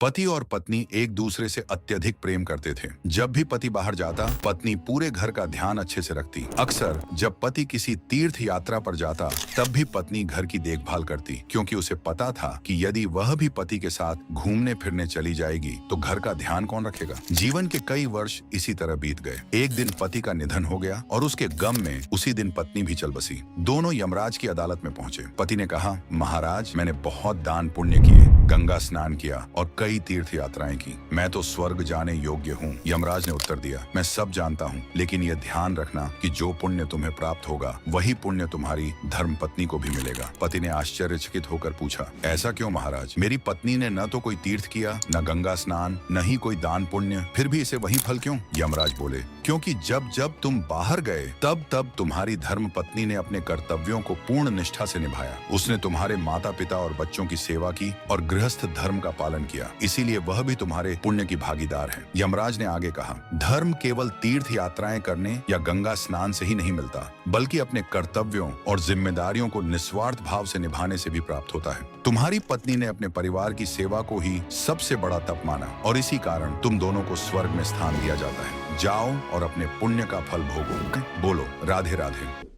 पति और पत्नी एक दूसरे से अत्यधिक प्रेम करते थे। जब भी पति बाहर जाता, पत्नी पूरे घर का ध्यान अच्छे से रखती। अक्सर जब पति किसी तीर्थ यात्रा पर जाता, तब भी पत्नी घर की देखभाल करती, क्योंकि उसे पता था कि यदि वह भी पति के साथ घूमने फिरने चली जाएगी तो घर का ध्यान कौन रखेगा। जीवन के कई वर्ष इसी तरह बीत गए। एक दिन पति का निधन हो गया और उसके गम में उसी दिन पत्नी भी चल बसी। दोनों यमराज की अदालत में पहुंचे। पति ने कहा, महाराज, मैंने बहुत दान पुण्य किए, गंगा स्नान किया और कई तीर्थ यात्राएं की। मैं तो स्वर्ग जाने योग्य हूँ। यमराज ने उत्तर दिया, मैं सब जानता हूँ, लेकिन यह ध्यान रखना कि जो पुण्य तुम्हें प्राप्त होगा वही पुण्य तुम्हारी धर्म पत्नी को भी मिलेगा। पति ने आश्चर्यचकित होकर पूछा, ऐसा क्यों महाराज? मेरी पत्नी ने न तो कोई तीर्थ किया, न गंगा स्नान, न ही कोई दान पुण्य, फिर भी इसे वही फल क्यों? यमराज बोले, क्योंकि जब जब तुम बाहर गए तब तब तुम्हारी धर्म पत्नी ने अपने कर्तव्यों को पूर्ण निष्ठा से निभाया। उसने तुम्हारे माता पिता और बच्चों की सेवा की और गृहस्थ धर्म का पालन किया, इसीलिए वह भी तुम्हारे पुण्य की भागीदार है। यमराज ने आगे कहा, धर्म केवल तीर्थ यात्राएं करने या गंगा स्नान से ही नहीं मिलता, बल्कि अपने कर्तव्यों और जिम्मेदारियों को निस्वार्थ भाव से निभाने से भी प्राप्त होता है। तुम्हारी पत्नी ने अपने परिवार की सेवा को ही सबसे बड़ा तप माना और इसी कारण तुम दोनों को स्वर्ग में स्थान दिया जाता है। जाओ और अपने पुण्य का फल भोगो। बोलो राधे राधे।